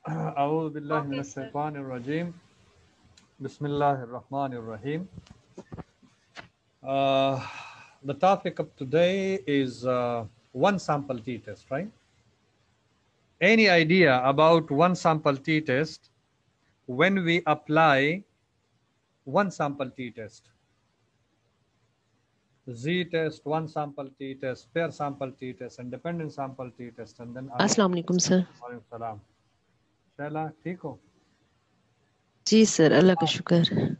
A'udhu billahi Okay, minash sir. shaitanir rajim. Bismillahir rahmanir rahim. Uh, the topic of today is one sample t-test, right? Any idea about one sample t-test when we apply one sample t-test? Z-test, one sample t-test, pair sample t-test, independent sample t-test, and then अस्सलाम वालेकुम sir. salam. Shaila, ठीक हो? जी sir, अल्लाह का शुक्र।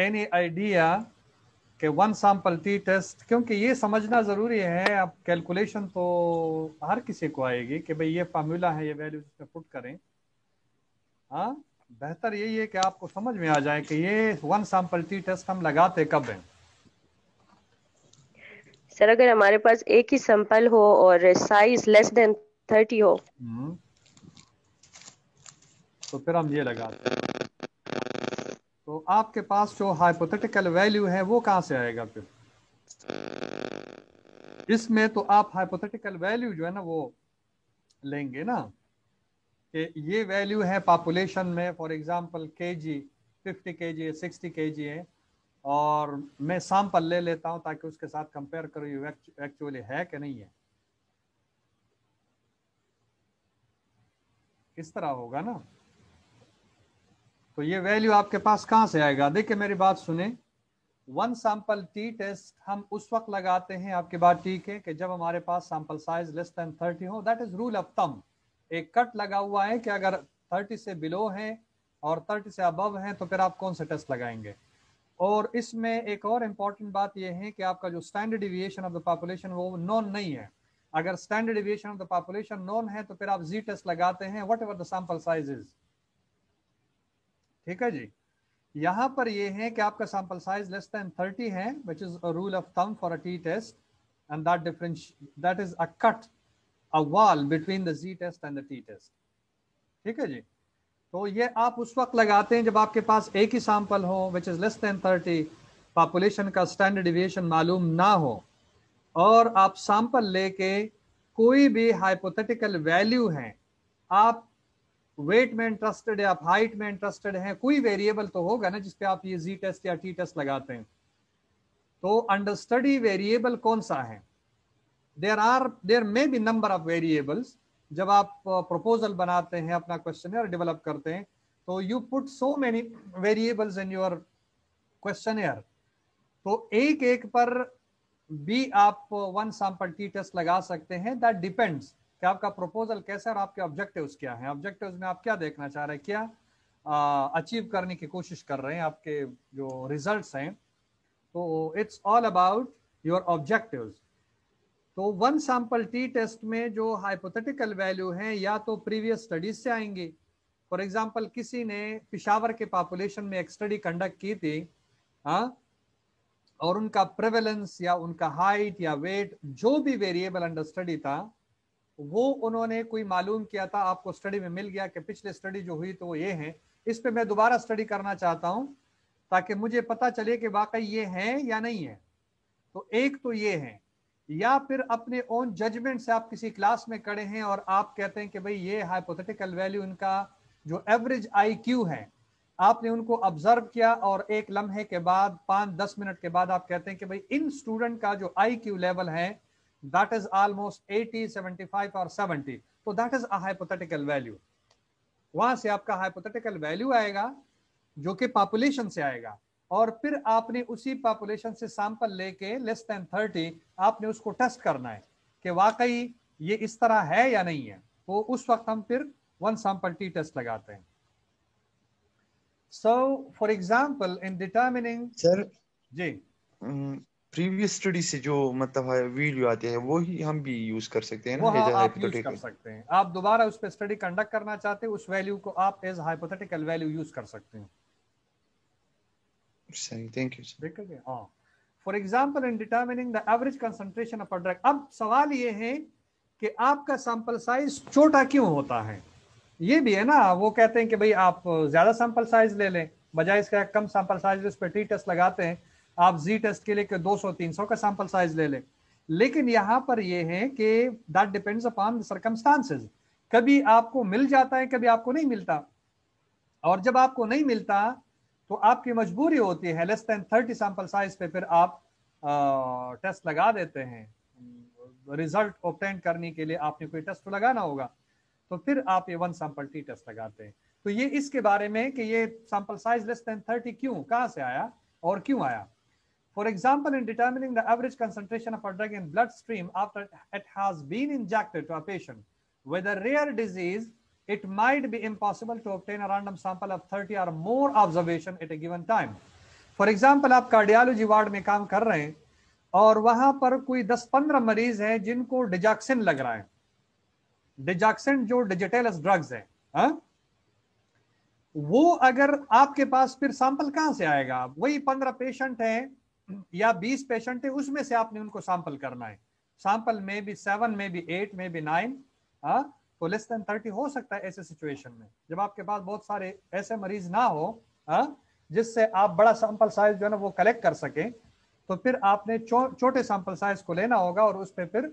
Any idea कि one sample T test, क्योंकि ये समझना ज़रूरी है। अब कैलकुलेशन तो हर किसी को आएगी कि भाई ये फार्मूला है, ये वैल्यूज इसमें पुट करें। हाँ, बेहतर यही है कि आपको समझ में आ जाए कि ये वन सैंपल टी टेस्ट हम लगाते कब हैं। सर अगर हमारे पास एक ही सैंपल हो और साइज लेस देन 30 हो, तो फिर हम ये लगाते हैं। तो आपके पास जो हाइपोथेटिकल वैल्यू है वो कहाँ से आएगा? फिर इसमें तो आप हाइपोथेटिकल वैल्यू जो है ना वो लेंगे ना कि ये वैल्यू है पॉपुलेशन में, फॉर एग्जांपल केजी 50 केजी है, 60 केजी है, और मैं सैंपल ले लेता हूं ताकि उसके साथ कंपेयर करूं ये एक्चुअली है कि नहीं है। इस तरह होगा ना। तो ये वैल्यू आपके पास कहां से आएगा? देखिए मेरी बात सुने, वन सैंपल टी टेस्ट हम उस वक्त लगाते हैं, आपकी बात ठीक है, कि जब हमारे पास सैंपल साइज लेस देन 30 हो। That is rule of thumb. एक कट लगा हुआ है कि अगर 30 से बिलो है और 30 से अबव है तो फिर आप कौन सा टेस्ट लगाएंगे। और इसमें एक और इम्पॉर्टेंट बात यह है कि आपका जो standard deviation of the population वो नॉन नहीं है। अगर standard deviation of the population non है तो फिर आप जी टेस्ट लगाते हैं what ever the sample size is. ठीक है जी। यहां पर ये है कि आपका सैंपल साइज लेस देन 30 है, which is a rule of thumb for a T test, and that is a cut, a wall between the Z test and the T test. ठीक है जी। तो ये आप उस वक्त लगाते हैं जब आपके पास एक ही सैंपल हो which is less than 30, population का स्टैंडर्ड डिविएशन मालूम ना हो, और आप सैंपल लेके कोई भी हाइपोथेटिकल वैल्यू है, आप वेट में इंटरेस्टेड है, आप हाइट में इंटरेस्टेड हैं, कोई वेरिएबल तो होगा ना जिसपे आप ये जी टेस्ट या टी टेस्ट लगाते हैं। तो अंडर स्टडी वेरिएबल कौन सा है? There may be number of variables. जब आप प्रपोजल बनाते हैं, अपना क्वेश्चनर डेवलप करते हैं, तो you put so many variables in your questionnaire. तो एक एक पर भी आप वन सैंपल टी टेस्ट लगा सकते हैं। दैट डिपेंड्स कि आपका प्रपोजल कैसा है और आपके ऑब्जेक्टिव्स क्या हैं। ऑब्जेक्टिव्स में आप क्या देखना चाह रहे हैं, क्या अचीव करने की कोशिश कर रहे हैं, आपके जो रिजल्ट्स हैं। तो it's all about your objectives. तो वन सैंपल टी टेस्ट में जो हाइपोथेटिकल वैल्यू है या तो प्रीवियस स्टडीज से आएंगे। फॉर एग्जांपल किसी ने पिशावर के पॉपुलेशन में एक स्टडी कंडक्ट की थी, हाँ, और उनका प्रेवलेंस या उनका हाइट या वेट जो भी वेरिएबल अंडर स्टडी था वो उन्होंने कोई मालूम किया था, आपको स्टडी में मिल गया कि पिछले स्टडी जो हुई तो वो ये है, इस पे मैं दोबारा स्टडी करना चाहता हूं ताकि मुझे पता चले कि वाकई ये है या नहीं है। तो एक तो ये है, या फिर अपने ओन जजमेंट से आप किसी क्लास में खड़े हैं और आप कहते हैं कि भाई ये हाइपोथेटिकल वैल्यू, इनका जो एवरेज आईक्यू है, आपने उनको ऑब्जर्व किया और एक लम्हे के बाद 5-10 मिनट के बाद आप कहते हैं कि भाई इन स्टूडेंट का जो आईक्यू लेवल है दैट इज ऑलमोस्ट 80, 75 और 70, तो that is a hypothetical value. वहां से आपका हाइपोथेटिकल वैल्यू आएगा जो कि पॉपुलेशन से आएगा, और फिर आपने उसी पॉपुलेशन से सैंपल लेके लेस देन 30 आपने उसको टेस्ट करना है कि वाकई ये इस तरह है या नहीं है। तो उस वक्त हम फिर वन सैंपल टी टेस्ट लगाते हैं। So, for example, in determining, sir जी, प्रीवियस स्टडी से जो मतलब है वीडियो आते हैं वो ही हम भी यूज कर सकते हैं वो ना एज आप यूज कर हाइपोथेटिकल। सकते हैं। आप दोबारा उस पर स्टडी कंडक्ट करना चाहते हैं, उस वैल्यू को आप एज हाइपोथेटिकल वैल्यू यूज कर सकते हैं। सही, थैंक यू सर। ठीक है, हाँ। For example in determining the average concentration of a drug, अब सवाल ये है कि आपका सैंपल साइज छोटा क्यों होता है। ये भी है ना, वो कहते हैं कि भाई आप ज्यादा सैंपल साइज ले लें, बजाय इसका कम सैंपल साइज उस पर टी टेस्ट लगाते हैं, आप जी टेस्ट के लिए 200-300 का सैंपल साइज ले लें। लेकिन यहां पर ये है कि that depends upon the circumstances कभी आपको मिल जाता है, कभी आपको नहीं मिलता, और जब आपको नहीं मिलता तो आपकी मजबूरी होती है लेस देन 30 सैंपल साइज पे फिर आप टेस्ट लगा देते हैं। रिजल्ट ऑब्टेन करने के लिए आपने कोई टेस्ट तो लगाना होगा, तो फिर आप ये 1 सैंपल टी टेस्ट लगाते हैं। तो ये इसके बारे में कि ये सैंपल साइज लेस देन 30 क्यों, कहां से आया और क्यों आया। For example, in determining the average concentration of a drug in bloodstream after it has been injected to a patient with a rare disease, it might be impossible to obtain a random sample of 30 or more observation at a given time. For example, आप cardiology ward में काम कर रहे हैं और वहां पर कोई 10-15 मरीज हैं जिनको डिजॉक्सिन लग रहा है। डिजॉक्सिन जो डिजिटलस ड्रग्स है, वो अगर आपके पास, फिर सैंपल कहां से आएगा। वही 15 पेशेंट हैं या 20 पेशेंट है, उसमें से आपने उनको सैंपल करना है। सैंपल में भी 7, में भी 8, में भी 9, तो लेस देन 30 हो सकता है ऐसे सिचुएशन में, जब आपके पास बहुत सारे ऐसे मरीज ना हो जिससे आप बड़ा सैंपल साइज जो है ना वो कलेक्ट कर सकें, तो फिर आपने छोटे सैंपल साइज को लेना होगा और उस पर फिर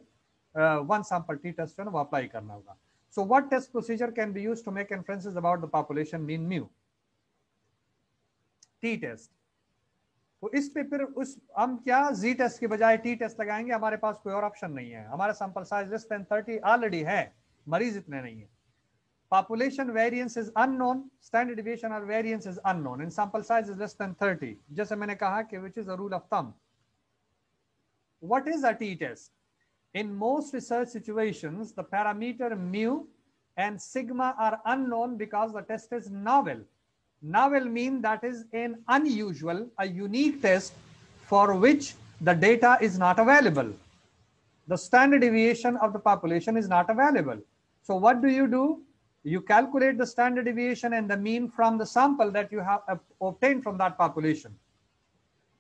1 सैंपल टी टेस्ट जो है ना वो अप्लाई करना होगा। So what test procedure can be used to make inferences about the population mean mu. T test, तो इस पे फिर उस हम क्या जी टेस्ट की बजाय टी टेस्ट लगाएंगे, हमारे पास कोई और ऑप्शन नहीं है। हमारा sample size less than 30 already है, मरीज इतने नहीं है। Population variance is unknown, standard deviation और variance is unknown in sample size is less than 30, जैसे मैंने कहा कि which is a rule of thumb. What is a T test? In most research situations the parameter mu and sigma are unknown because the test is novel. Novel mean that is an unusual, a unique test for which the data is not available. The standard deviation of the population is not available. So what do? You calculate the standard deviation and the mean from the sample that you have obtained from that population.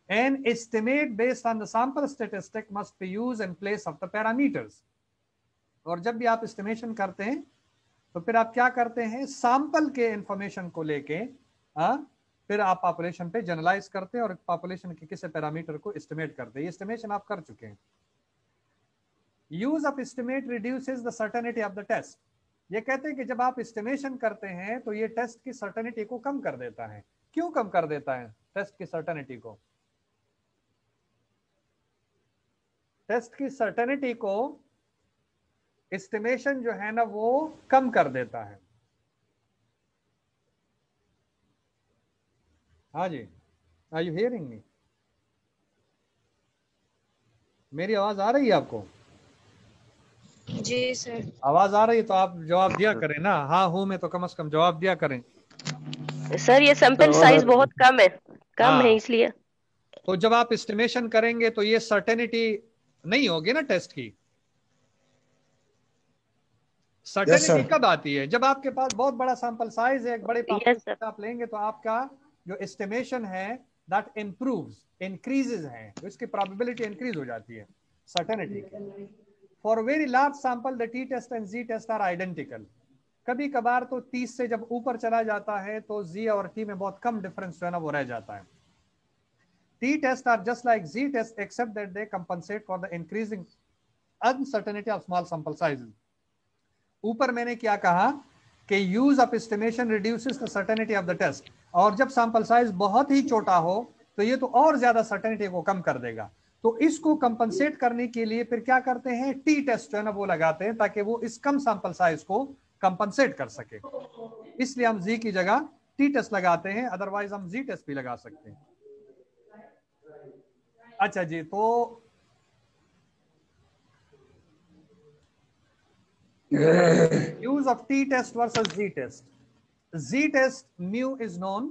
An estimate based on the sample statistic must be used in place of the parameters. और जब भी आप estimation करते हैं तो फिर आप क्या करते हैं, सैंपल के इंफॉर्मेशन को लेके फिर आप पॉपुलेशन पे जनरलाइज करते हैं और पॉपुलेशन के किसी पैरामीटर को एस्टिमेट करते हैं। एस्टिमेशन आप कर चुके हैं। Use of estimate reduces the certainty of the test. ये कहते हैं कि जब आप एस्टिमेशन करते हैं तो ये टेस्ट की सर्टेनिटी को कम कर देता है। क्यों कम कर देता है टेस्ट की सर्टेनिटी को? टेस्ट की सर्टेनिटी को एस्टिमेशन जो है ना वो कम कर देता है। हाँ जी, आर यू हियरिंग मी? मेरी आवाज आ रही है आपको? जी सर। आवाज आ रही है तो आप जवाब दिया करें ना, हाँ हूं मैं तो कम से कम जवाब दिया करें। सर ये सैंपल साइज बहुत कम है, हाँ, इसलिए। तो जब आप एस्टिमेशन करेंगे तो ये सर्टेनिटी नहीं होगी ना टेस्ट की। सर्टेनिटी कब आती है? जब आपके पास बहुत बड़ा सैंपल साइज है, एक बड़े पॉपुलेशन आप लेंगे तो आपका जो एस्टिमेशन है दैट इंप्रूव्स, इंक्रीजेस है, तो इसकी प्रोबेबिलिटी इंक्रीज हो जाती है सर्टेनिटी की। For very large sample the T test and Z test are identical. कभी कभार तो 30 से जब ऊपर चला जाता है तो जी और टी में बहुत कम डिफरेंस जो है ना वो रह जाता है। T test are just like Z test except that they compensate for the increasing uncertainty of small sample sizes. ऊपर मैंने क्या कहा कि use of estimation reduces the certainty of the test, और जब सैंपल साइज बहुत ही छोटा हो तो ये तो और ज्यादा सर्टेनिटी को कम कर देगा। तो इसको कंपनसेट करने के लिए फिर क्या करते हैं, टी टेस्ट जो है ना वो लगाते हैं ताकि वो इस कम सैंपल साइज को कंपनसेट कर सके। इसलिए हम जी की जगह टी टेस्ट लगाते हैं, अदरवाइज हम जी टेस्ट भी लगा सकते हैं। अच्छा जी, तो use of t test versus z test. Z test mu is known,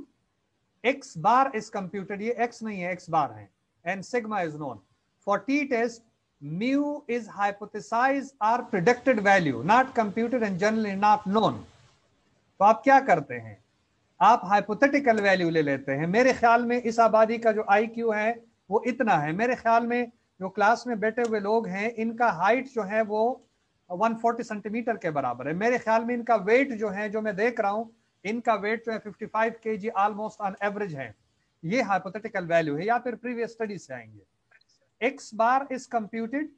x bar is computed, ये x नहीं है x bar है, and sigma is known. For t test mu is hypothesized or predicted value, not computed and generally not known. तो आप क्या करते हैं, आप hypothetical value ले लेते हैं। मेरे ख्याल में इस आबादी का जो IQ है वो इतना है, मेरे ख्याल में जो क्लास में बैठे हुए लोग हैं इनका हाइट जो है वो 140 सेंटीमीटर के बराबर है। मेरे ख्याल में इनका वेट जो है, जो मैं देख रहा हूं, इनका वेट जो है 55 kg ऑलमोस्ट ऑन एवरेज है। ये हाइपोथेटिकल वैल्यू है या फिर प्रीवियस स्टडी से आएंगे। एक्स बार इज कंप्यूटेड,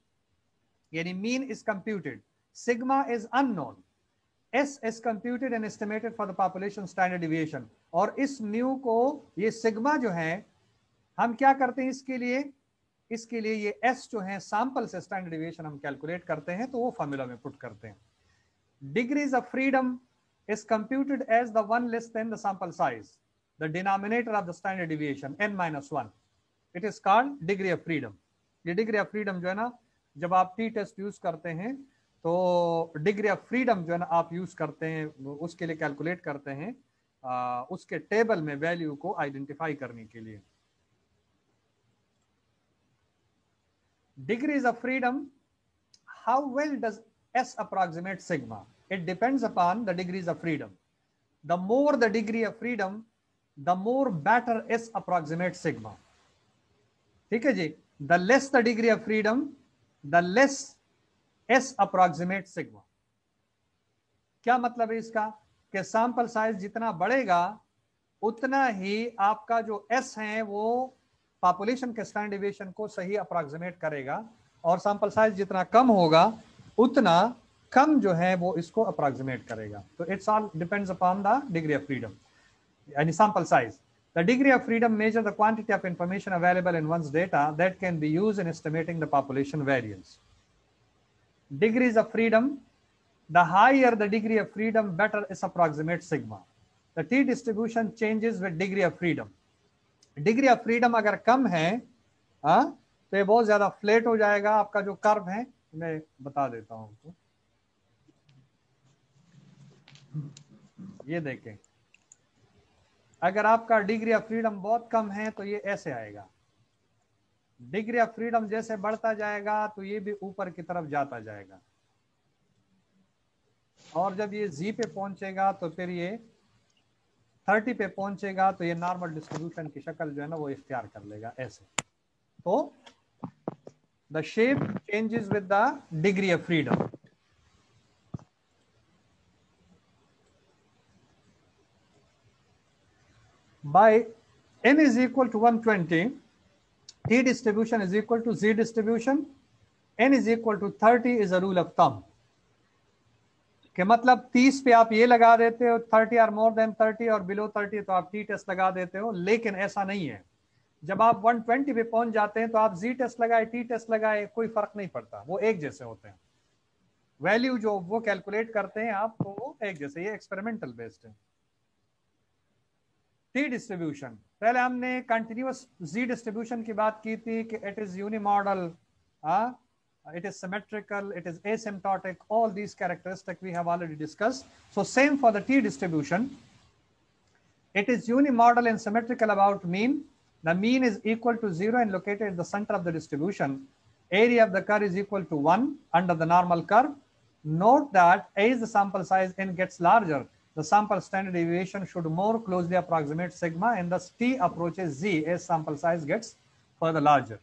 यानी mean is computed, sigma is unknown. S is computed and estimated for the population standard deviation. और इस म्यू को, ये सिग्मा जो है, हम क्या करते हैं इसके लिए ये S जो है सैंपल से स्टैंडर्ड डिविएशन हम कैलकुलेट करते हैं, तो वो फॉर्मूला में पुट करते हैं. Degrees of freedom is computed as the one less than the sample size, the denominator of the standard deviation n-1. It is called degree of freedom. ये degree of freedom जो है ना, जब आप T test use करते हैं तो degree of freedom जो है ना आप यूज करते हैं, उसके लिए कैलकुलेट करते हैं उसके टेबल में वैल्यू को आइडेंटिफाई करने के लिए. Degrees of freedom, how well does S approximate sigma? It depends upon the degrees of freedom. The more the degree of freedom, the more better S approximates sigma. ठीक है जी. The less the degree of freedom, the less S approximates sigma. क्या मतलब है इसका? कि sample size जितना बढ़ेगा उतना ही आपका जो S है वो पॉपुलेशन के स्टैंडर्ड डेविएशन को सही अप्रोक्सीमेट करेगा, और सैंपल साइज जितना कम होगा उतना कम जो है वो इसको अप्रोक्सीमेट करेगा. तो it's all depends upon the degree of freedom यानी sample size. The degree of freedom measures the quantity of information available in one's data that can be used in estimating the population variance. Degrees of freedom, the higher the degree of freedom, better is approximate sigma. The T distribution changes with degree of freedom. Degree of freedom अगर कम है तो ये बहुत ज्यादा flat हो जाएगा. आपका जो कर्व है मैं बता देता हूं, ये देखें. अगर आपका डिग्री ऑफ फ्रीडम बहुत कम है तो ये ऐसे आएगा. डिग्री ऑफ फ्रीडम जैसे बढ़ता जाएगा तो ये भी ऊपर की तरफ जाता जाएगा, और जब ये जी पे पहुंचेगा तो फिर ये 30 पे पहुंचेगा तो ये नॉर्मल डिस्ट्रीब्यूशन की शक्ल जो है ना वो इख्तियार कर लेगा ऐसे. तो the shape changes with the degree of freedom. By n is equal to 120, T distribution is equal to Z distribution. N is equal to 30 is a rule of thumb. कि मतलब 30 पे आप ये लगा देते हो 30 और मोर देन 30 और बिलो 30 तो आप टी टेस्ट लगा देते हो. लेकिन ऐसा नहीं है. जब आप 120 पे पहुंच जाते हैं तो आप जी टेस्ट लगाए टी टेस्ट लगाए कोई फर्क नहीं पड़ता, वो एक जैसे होते हैं. वैल्यू जो वो कैलकुलेट करते हैं आप तो वो एक जैसे. ये एक्सपेरिमेंटल बेस्ड है. टी डिस्ट्रीब्यूशन, पहले हमने कंटिन्यूअस जी डिस्ट्रीब्यूशन की बात की थी कि it is unimodal, it is symmetrical, it is asymptotic, all these characteristics we have already discussed. So same for the T distribution. It is unimodal and symmetrical about mean. The mean is equal to 0 and located at the center of the distribution. Area of the curve is equal to 1 under the normal curve. Note that as the sample size n gets larger, the sample standard deviation should more closely approximate sigma, and thus T approaches Z as sample size gets further larger.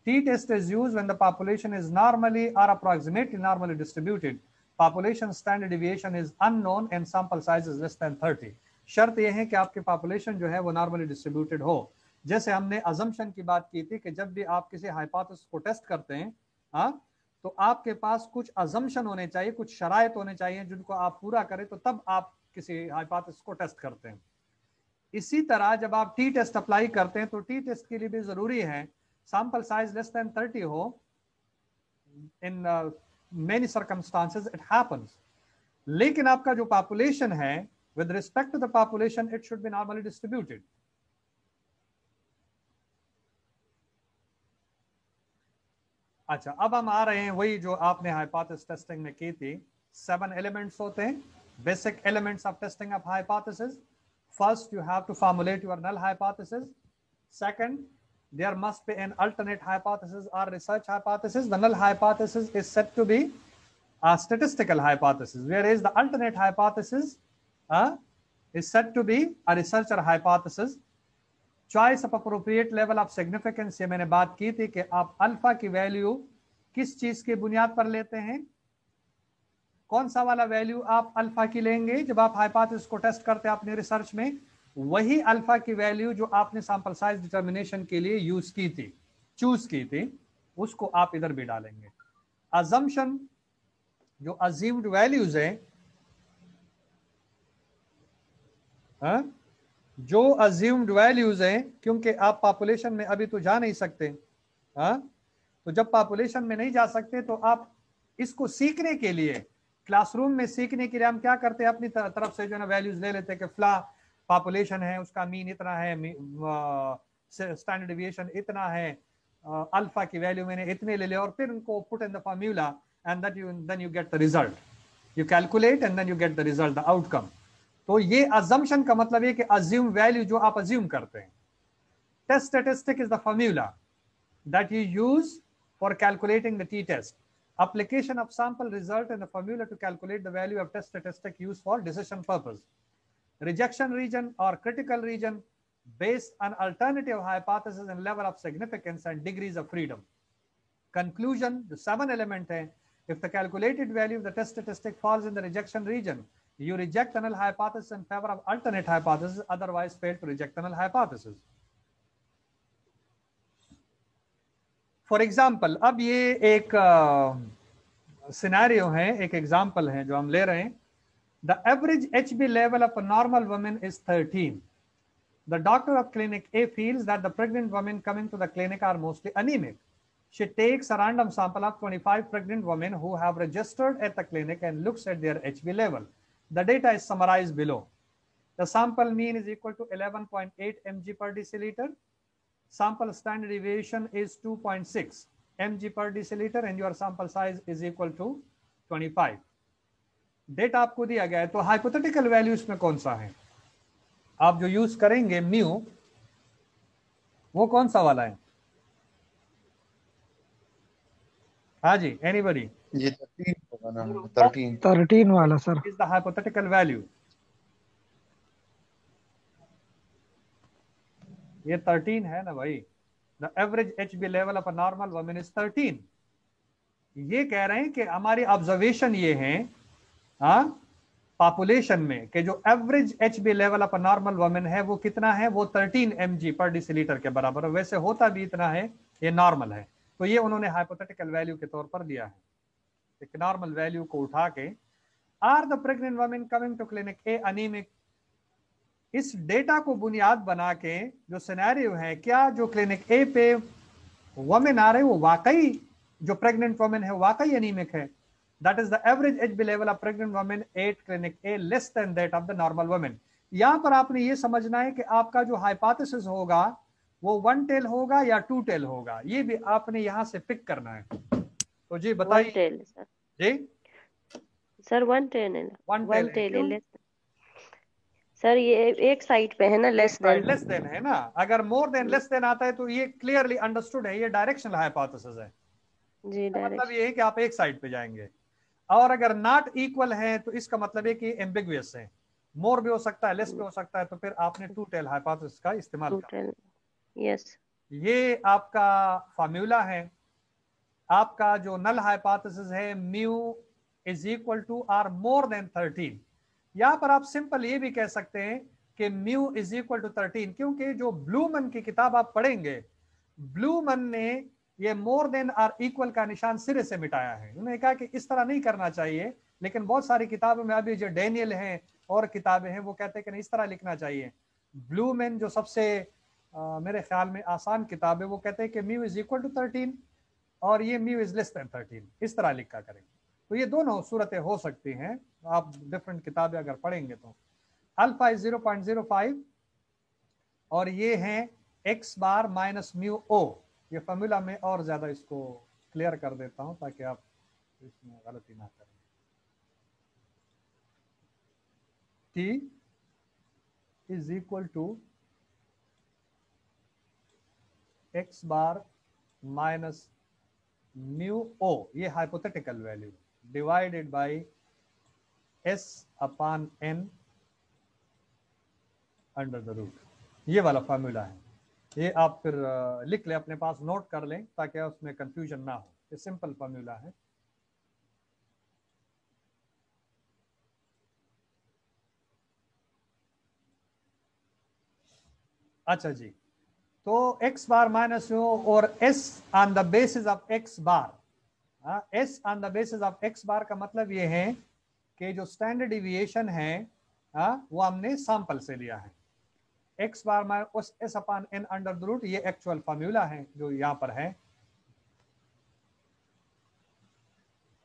T-test is used when the population is normally or approximately normally distributed. Population standard deviation is unknown and sample size is less than 30. शर्त यह है कि आपके population जो है वो normally distributed हो. जैसे हमने assumption की बात की थी कि जब भी आप किसी hypothesis को टेस्ट करते हैं तो आपके पास कुछ assumption होने चाहिए, कुछ शराइत होने चाहिए जिनको आप पूरा करें तो तब आप किसी hypothesis को टेस्ट करते हैं. इसी तरह जब आप टी टेस्ट अप्लाई करते हैं तो टी टेस्ट के लिए भी जरूरी है sample size less than 30 ho. In many circumstances it happens. लेकिन आपका जो population है, with respect to the population, it should be normally distributed. अच्छा, अब हम आ रहे हैं वही जो आपने hypothesis testing में की थी. 7 elements होते हैं. Basic elements of testing of hypothesis. First, you have to formulate your null hypothesis. Second, there must be an alternate hypothesis or research hypothesis. The null hypothesis is said to be a statistical hypothesis, whereas the alternate hypothesis is said to be a researcher hypothesis. Choice of appropriate level of significance, ये मैंने बात की थी कि आप alpha की value किस चीज के बुनियाद पर लेते हैं. कौन सा वाला वैल्यू आप अल्फा की लेंगे जब आप हाइपोथेसिस को टेस्ट करते हैं अपने रिसर्च में, वही अल्फा की वैल्यू जो आपने सैंपल साइज डिटर्मिनेशन के लिए यूज की थी, चूज की थी, उसको आप इधर भी डालेंगे. अजम्पशन जो अज्यूम्ड वैल्यूज है हाँ, जो अज्यूम्ड वैल्यूज हैं, क्योंकि आप पॉपुलेशन में अभी तो जा नहीं सकते, हाँ, तो जब पॉपुलेशन में नहीं जा सकते तो आप इसको सीखने के लिए, क्लासरूम में सीखने के लिए हम क्या करते हैं, अपनी तरफ से जो ना वैल्यूज ले लेते हैं कि फ्ला पॉपुलेशन है, उसका मीन इतना है, स्टैंडर्ड डिविएशन इतना है, अल्फा की वैल्यू मैंने इतने ले लिया, और फिर उनको put in the formula and that then you get the result, you calculate and then you get the result, the outcome. तो ये अजम्पशन का मतलब है कि अज्यूम वैल्यू जो आप अज्यूम करते हैं। Test statistic is the formula that you use for calculating the t-test. Application of sample result and the formula to calculate the value of test statistic used for decision purpose. Rejection region or critical region based on alternative hypothesis and level of significance and degrees of freedom. Conclusion, the 7 element hai. If the calculated value of the test statistic falls in the rejection region, you reject the null hypothesis in favor of alternate hypothesis, otherwise fail to reject the null hypothesis. For example, अब ये एक scenario है, एक example है जो हम ले रहे हैं। The average HB level of a normal woman is 13. The doctor of clinic A feels that the pregnant women coming to the clinic are mostly anemic. She takes a random sample of 25 pregnant women who have registered at the clinic and looks at their HB level. The data is summarized below. The sample mean is equal to 11.8 mg per deciliter. Sample standard deviation is 2.6 mg per deciliter and your sample size is equal to 25. Data आपको दिया गया है, तो hypothetical value इसमें कौन सा है आप जो यूज करेंगे म्यू, वो कौन सा वाला है? हाँ जी, एनीबॉडी? ये 13 होगा ना, 13 वाला sir is the hypothetical value. ये 13 है ना भाई। The average HB level of a normal woman is 13। ये कह रहे हैं कि हमारी ऑब्जर्वेशन ये है, हाँ, पॉपुलेशन में कि जो average HB level of a normal woman है वो कितना है, वो 13 mg पर डिसिलीटर के बराबर है। वैसे होता भी इतना है, ये नॉर्मल है, तो ये उन्होंने हाइपोथेटिकल वैल्यू के तौर पर दिया है। एक नॉर्मल वैल्यू को उठा के, are the pregnant women coming to clinic a anaemic, इस डेटा को बुनियाद बना के जो सिनेरियो है, क्या जो क्लिनिक ए पे वुमेन आ रहे वो वाकई, जो प्रेग्नेंट वुमेन है वाकई एनीमिक है। That is the average HB level of pregnant women at clinic A less than that of the normal women. यहां पर आपने ये समझना है कि आपका जो हाइपोथेसिस होगा वो 1 टेल होगा या 2 टेल होगा, ये भी आपने यहां से पिक करना है। तो जी बताइए। 1 टेल सर। जी सर 1 टेल है, 1 टेल है। सर ये एक साइड पे है ना, लेस देन है ना। अगर मोर देन लेस देन आता है तो ये क्लियरली अंडरस्टूड है, ये डायरेक्शनल हाइपोथेसिस है जी। मतलब ये है कि आप एक साइड पे जाएंगे। और अगर नॉट इक्वल है तो इसका मतलब है कि एम्बिगुअस है, मोर भी हो सकता है, लेस भी हो सकता है, तो फिर आपने 2 टेल हाइपोथेसिस का इस्तेमाल किया। यस, ये आपका फार्मूला है। आपका जो नल हाइपोथेसिस है mu is equal to or more than 13। यहां पर आप सिंपल ये भी कह सकते हैं कि म्यू इज इक्वल टू 13, क्योंकि जो ब्लूमन की किताब आप पढ़ेंगे, ब्लूमन ने ये मोर देन और इक्वल का निशान सिरे से मिटाया है। उन्होंने कहा कि इस तरह नहीं करना चाहिए, लेकिन बहुत सारी किताबों में अभी जो डैनियल हैं और किताबें हैं वो कहते हैं कि नहीं, इस तरह लिखना चाहिए। ब्लूमन जो सबसे मेरे ख्याल में आसान किताब है, वो कहते हैं कि म्यू इज इक्वल टू 13 और ये म्यू इज लेस देन 13, इस तरह लिखा करें। तो ये दोनों सूरतें हो सकती हैं, आप डिफरेंट किताबें अगर पढ़ेंगे तो। अल्फा इज 0.05 और ये है x bar minus mu o. ये फॉर्मूला में और ज्यादा इसको क्लियर कर देता हूं ताकि आप इसमें गलती ना करें। t is equal to x bar minus mu o, ये hypothetical value, divided by s upon n under the root. ये वाला फार्मूला है, ये आप फिर लिख लें, अपने पास नोट कर लें ताकि उसमें कंफ्यूजन ना हो। ये सिंपल फार्मूला है। अच्छा जी, तो x बार माइनस और s on the basis of x bar, s on the basis of x बार का मतलब ये है कि जो स्टैंडर्ड डिविएशन है वो हमने सैंपल से लिया है। x bar minus s upon n under the root, ये एक्चुअल फार्मूला है जो यहाँ पर है।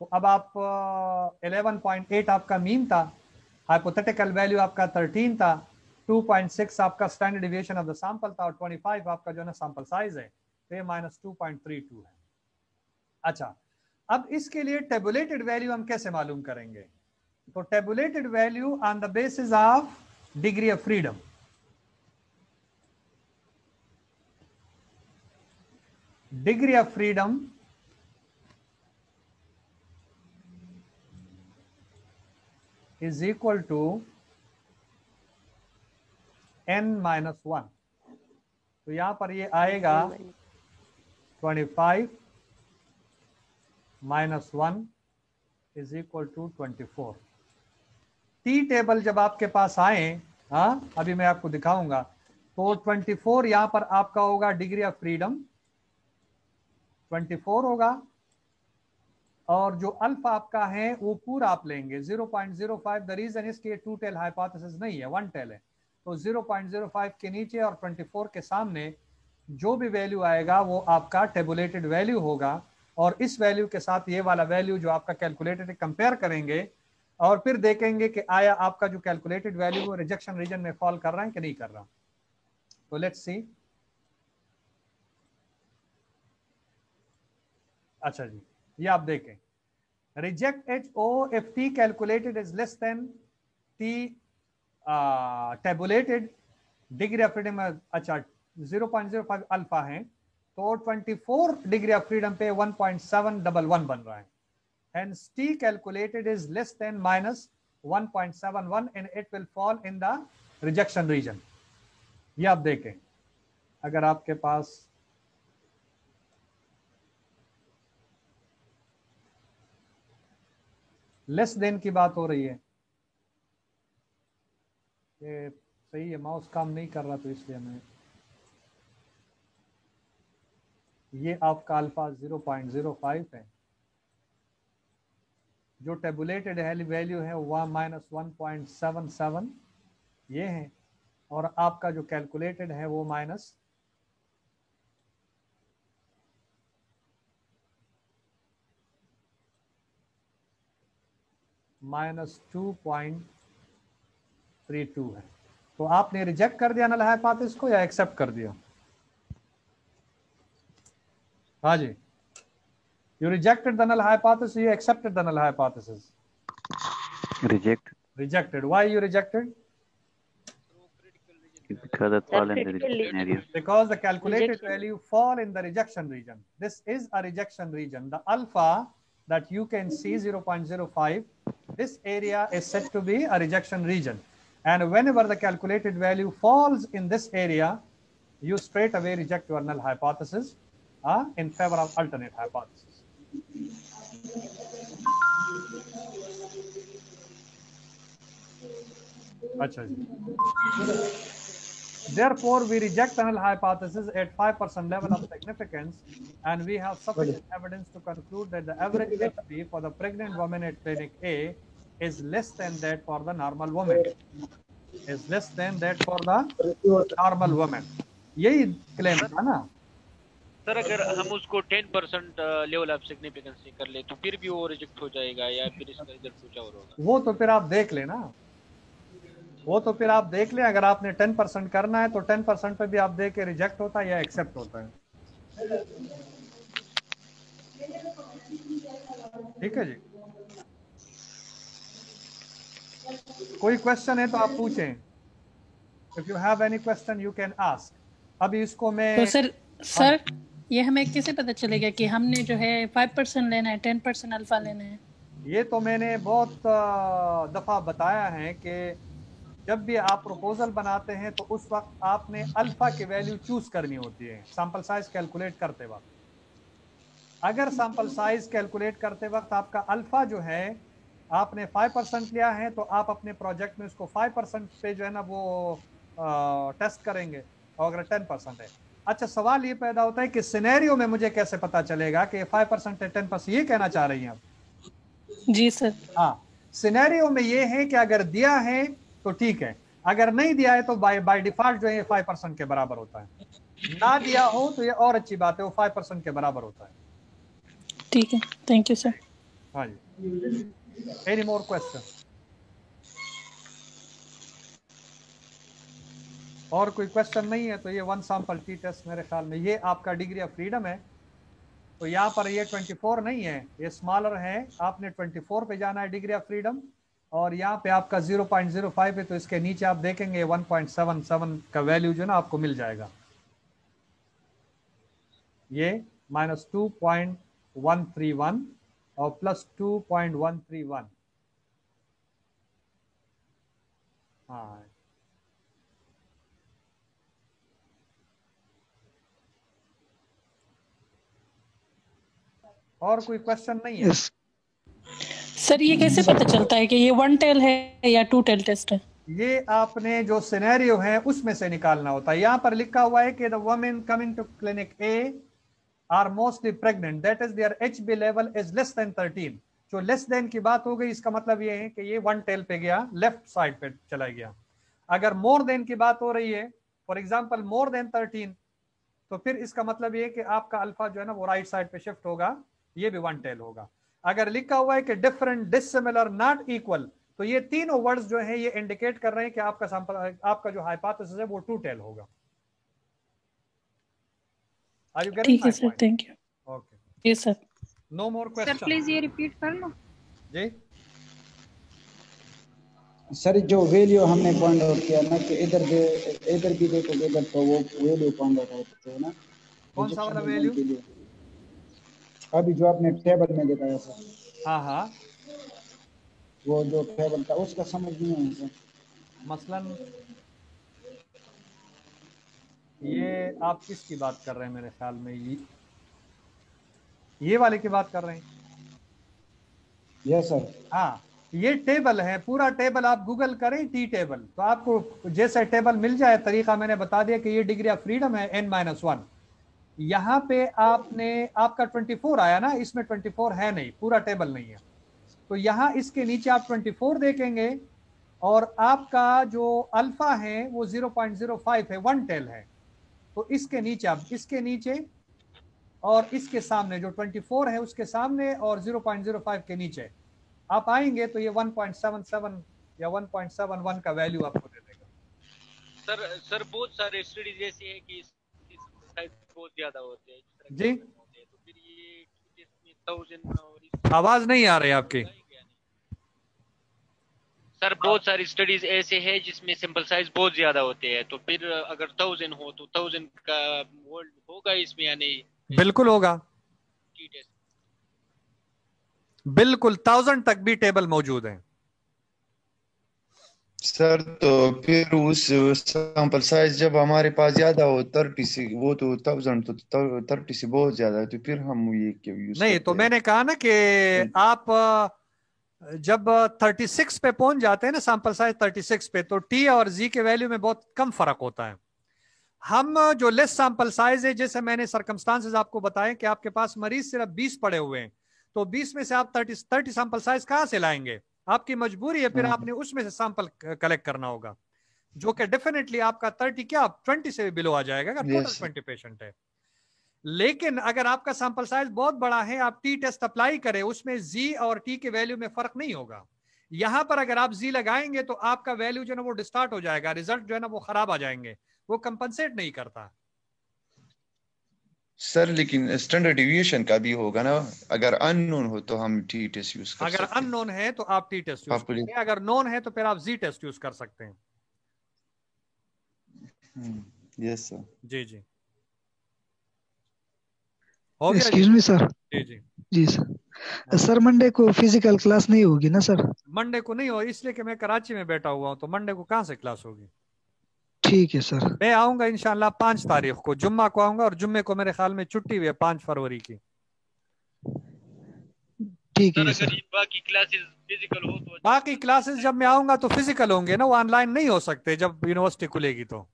तो अब आप 11.8 आपका मीन था, हाइपोथेटिकल वैल्यू आपका 13 था, 2.6 आपका standard deviation of the sample था और 25 आपका जो है ना सैंपल साइज है, तो ये -2.32 है। अच्छा, अब इसके लिए टेबुलेटेड वैल्यू हम कैसे मालूम करेंगे? तो tabulated value on the basis of degree of freedom. Degree of freedom is equal to n-1। तो यहां पर ये आएगा 25 - 1 is equal to 24। Tea table जब आपके पास आए, अभी मैं आपको दिखाऊंगा, तो 24 यहां पर आपका होगा डिग्री ऑफ फ्रीडम 24 होगा, और जो अल्फा आपका है वो पूरा आप लेंगे 0.05। द रीजन इसके 2 टेल हाइपोथेसिस नहीं है, 1 टेल है, तो 0.05 के नीचे और 24 के सामने जो भी वैल्यू आएगा वो आपका टेबुलेटेड वैल्यू होगा, और इस वैल्यू के साथ ये वाला वैल्यू जो आपका कैलकुलेटेड कंपेयर करेंगे और फिर देखेंगे कि आया आपका जो कैलकुलेटेड वैल्यू वो रिजेक्शन रीजन में फॉल कर रहा है कि नहीं कर रहा। तो लेट्स सी। अच्छा जी, ये आप देखें, reject HO if T calculated is less than T tabulated, degree of freedom अच्छा 0.05 अल्फा है, तो 24 डिग्री ऑफ फ्रीडम पे 1.711 बन रहा है। Hence T calculated is less than -1.71 and it will fall in the rejection region। ये आप देखें, अगर आपके पास लेस देन की बात हो रही है, ये सही है, माउस काम नहीं कर रहा तो इसलिए मैं, ये आपका अल्फा 0.05 है, जो टेबुलेटेड वैल्यू है वह -1.77 ये है, और आपका जो कैलकुलेटेड है वो -2.32 है। तो आपने रिजेक्ट कर दिया नल हाइपोथेसिस को या एक्सेप्ट कर दिया? हाँ जी, you rejected the null hypothesis, you accepted the null hypothesis? Rejected. Why you rejected? Because it fall in the rejection area. Because the calculated value fall in the rejection region. This is a rejection region. The alpha that you can see 0.05, this area is said to be a rejection region. And whenever the calculated value falls in this area, you straight away reject your null hypothesis in favor of alternate hypothesis. अच्छा जी, therefore we reject the null hypothesis at 5% level of significance, and we have sufficient evidence to conclude that the average HP for the pregnant woman at clinic A is less than that for the normal woman. Is less than that for the normal woman. यही claim था ना sir? अगर हम उसको 10% level of significance कर ले तो फिर भी वो रिजेक्ट हो जाएगा या फिर इसका रिजल्ट कुछ और होगा? वो तो फिर आप देख लेना, वो तो फिर आप देख लें। अगर आपने 10% करना है तो 10% पे भी आप देख के रिजेक्ट होता है या एक्सेप्ट होता है। ठीक है जी, कोई क्वेश्चन है तो आप पूछें। If you have any question you can ask. अभी इसको मैं तो सर ये हमें कैसे पता चलेगा कि हमने जो है 5% लेना है, 10% अल्फा लेना है? ये तो मैंने बहुत दफा बताया है कि जब भी आप प्रपोजल बनाते हैं तो उस वक्त आपने अल्फा की वैल्यू चूज करनी होती है सैंपल साइज कैलकुलेट करते वक्त। अगर सैंपल साइज कैलकुलेट करते वक्त आपका अल्फा जो है आपने 5% लिया है तो आप अपने प्रोजेक्ट में उसको 5% पे जो है ना वो टेस्ट करेंगे, और अगर 10% है। अच्छा, सवाल ये पैदा होता है कि सिनेरियो में मुझे कैसे पता चलेगा कि 5% है 10%, ये कहना चाह रही हैं आप? जी सर। हाँ, सिनेरियो में ये है कि अगर दिया है तो ठीक है, अगर नहीं दिया है तो बाय डिफॉल्ट जो है 5% के बराबर होता है, ना दिया हो तो ये और अच्छी बात है, वो 5% के बराबर होता है। ठीक है, थैंक यू सर। हाँ जी, एनी मोर क्वेश्चन? और कोई क्वेश्चन नहीं है तो ये वन सैंपल टी टेस्ट मेरे ख्याल में ये आपका डिग्री ऑफ फ्रीडम है। तो यहाँ पर ये 24 नहीं है, ये स्मॉलर है, आपने 24 पे जाना है डिग्री ऑफ फ्रीडम, और यहाँ पे आपका 0.05 है, तो इसके नीचे आप देखेंगे 1.77 का वैल्यू जो ना आपको मिल जाएगा, ये -2.131 और +2.131। हाँ, और कोई क्वेश्चन नहीं है? सर ये कैसे पता चलता है कि ये 1 टेल है या 2 टेल टेस्ट है? ये आपने जो सिनेरियो है उसमें से निकालना होता है। यहाँ पर लिखा हुआ है कि the women coming to clinic a are mostly pregnant, that is their HB level is less than 13। जो लेस देन की बात हो गई, इसका मतलब ये है कि ये 1 टेल पे गया, लेफ्ट साइड पे चला गया। अगर मोर देन की बात हो रही है, फॉर एग्जाम्पल मोर देन 13, तो फिर इसका मतलब ये है कि आपका अल्फा जो है ना वो राइट साइड पे शिफ्ट होगा, ये भी 1 टेल होगा। अगर लिखा हुआ है कि डिफरेंट, डिसिमिलर, नॉट इक्वल, तो ये तीनों वर्ड्स जो है ये इंडिकेट कर रहे हैं कि आपका सैंपल, आपका जो हाइपोथेसिस है वो 2 टेल होगा। Are you getting? ठीक है sir, thank you. Okay, yes sir. No more question? Sir please ये रिपीट कर लो। जी सर, जो वैल्यू हमने पॉइंट आउट किया ना कि इधर भी देखो इधर, तो वो वैल्यू पॉइंट आउट होते हैं ना। कौन सा वाला वैल्यू? अभी जो आपने टेबल में दिखाया सर। हाँ हाँ, वो जो टेबल था उसका समझ नहीं है सर। मसलन ये आप किसकी बात कर रहे हैं? मेरे ख्याल में ये वाले की बात कर रहे हैं। Yes sir. हाँ, ये टेबल है, पूरा टेबल आप गूगल करें टी टेबल, तो आपको जैसे टेबल मिल जाए, तरीका मैंने बता दिया कि ये डिग्री ऑफ फ्रीडम है N-1। यहाँ पे आपका 24 आया ना, इसमें 24 है नहीं, पूरा टेबल नहीं है, तो यहाँ इसके नीचे आप 24 देखेंगे, और आपका जो अल्फा है वो 0.05 है, 1 टेल है। तो इसके नीचे आप, इसके नीचे और इसके सामने जो 24 है उसके सामने और 0.05 के नीचे आप आएंगे तो ये 1.77 या 1.71 का वैल्यू आपको दे देगा। सर बहुत सारे स्टडीज ऐसी है कि साइज बहुत ज्यादा होते हैं जी, तो फिर ये इसमें 1000 और आवाज नहीं आ रही आपकी। सर बहुत सारी स्टडीज ऐसे हैं जिसमें सैंपल साइज बहुत ज्यादा होते हैं, तो फिर अगर 1000 हो तो 1000 का वोल्ट होगा इसमें या नहीं? बिल्कुल होगा, बिल्कुल 1000 तक भी टेबल मौजूद है सर। तो फिर उस सैंपल साइज जब हमारे पास ज्यादा हो 30 से, वो तो 1000 तो 30 से बहुत ज्यादा है, तो फिर हम ये क्यों यूज नहीं? तो मैंने कहा ना कि आप जब 36 पे पहुंच जाते हैं ना, सैंपल साइज 36 पे, तो टी और जी के वैल्यू में बहुत कम फर्क होता है। हम जो लेस सैंपल साइज है, जैसे मैंने सर्कमस्टांसेस आपको बताए कि आपके पास मरीज सिर्फ 20 पड़े हुए हैं, तो 20 में से आप 30 सैंपल साइज कहां से लाएंगे? आपकी मजबूरी है, फिर आपने उसमें से सैंपल कलेक्ट करना होगा, जो कि डेफिनेटली आपका 30 क्या 20 से भी बिलो आ जाएगा अगर टोटल 20 पेशेंट है। लेकिन अगर आपका सैंपल साइज बहुत बड़ा है, आप टी टेस्ट अप्लाई करें, उसमें जी और टी के वैल्यू में फर्क नहीं होगा। यहां पर अगर आप जी लगाएंगे तो आपका वैल्यू जो है ना वो डिस्टार्ट हो जाएगा, रिजल्ट जो है ना वो खराब आ जाएंगे, वो कंपनसेट नहीं करता। सर लेकिन स्टैंडर्ड डिविएशन का भी होगा ना, अगर अननोन हो तो हम टी टेस्ट यूज कर सकते हैं। अगर अननोन है तो आप टी टेस्ट यूज करेंगे, अगर नोन है तो फिर आप जी टेस्ट यूज कर सकते हैं। Yes sir. जी जी, हो गया। Excuse me sir. जी जी जी सर। सर मंडे को फिजिकल क्लास नहीं होगी ना सर? मंडे को नहीं हो, इसलिए कि मैं कराची में बैठा हुआ हूँ, तो मंडे को कहाँ से क्लास होगी? ठीक है सर। मैं आऊंगा इंशाल्लाह 5 तारीख को, जुम्मा को आऊंगा, और जुम्मे को मेरे ख्याल में छुट्टी हुई है 5 फरवरी की। ठीक है सर। बाकी क्लासेस फिजिकल हो तो, बाकी क्लासेस जब मैं आऊंगा तो फिजिकल होंगे ना, वो ऑनलाइन नहीं हो सकते जब यूनिवर्सिटी खुलेगी तो।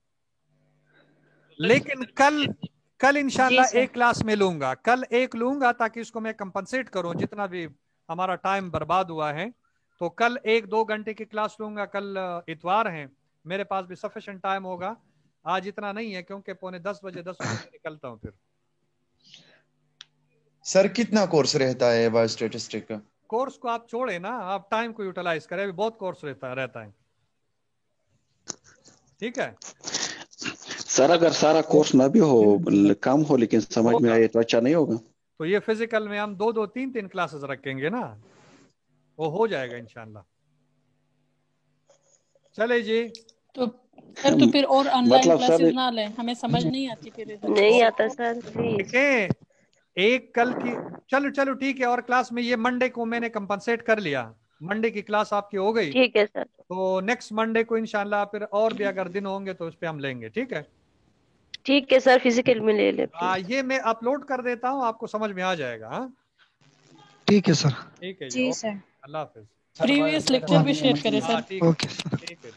लेकिन कल इंशाल्लाह एक क्लास में लूंगा, कल एक लूंगा, ताकि इसको मैं कंपनसेट करूं जितना भी हमारा टाइम बर्बाद हुआ है, तो कल 1-2 घंटे की क्लास लूंगा, कल इतवार है, मेरे पास भी सफिशिएंट टाइम होगा। आज इतना नहीं है क्योंकि 9:45 बजे 10 बजे निकलता हूँ। फिर सर कितना कोर्स रहता है बायोस्टैटिस्टिक का? कोर्स को आप छोड़े ना, आप टाइम को यूटिलाइज करें, अभी बहुत कोर्स रहता है। ठीक है सर, अगर सारा कोर्स ना भी हो, कम हो, लेकिन समझ में आए तो अच्छा नहीं होगा? तो ये फिजिकल में हम 2-2, 3-3 क्लासेस रखेंगे ना, वो हो जाएगा इंशाल्लाह। चले जी। तो सर तो फिर और ऑनलाइन मतलब क्लासेस सर ना लें, हमें समझ नहीं आती फिर इधर। नहीं आता सर प्लीज। देखें, एक कल की चलो ठीक है, और क्लास में ये मंडे को मैंने कंपनसेट कर लिया, मंडे की क्लास आपकी हो गई। ठीक है सर। तो नेक्स्ट मंडे को इंशाल्लाह फिर और भी अगर दिन होंगे तो उस पे हम लेंगे। ठीक है ठीक है सर, फिजिकल में ले ले। ये मैं अपलोड कर देता हूँ, आपको समझ में आ जाएगा। हाँ ठीक है सर। ठीक है जी सर। अल्लाह हाफिज। प्रीवियस लेक्चर भी शेयर करें सर। Okay sir. ठीक है।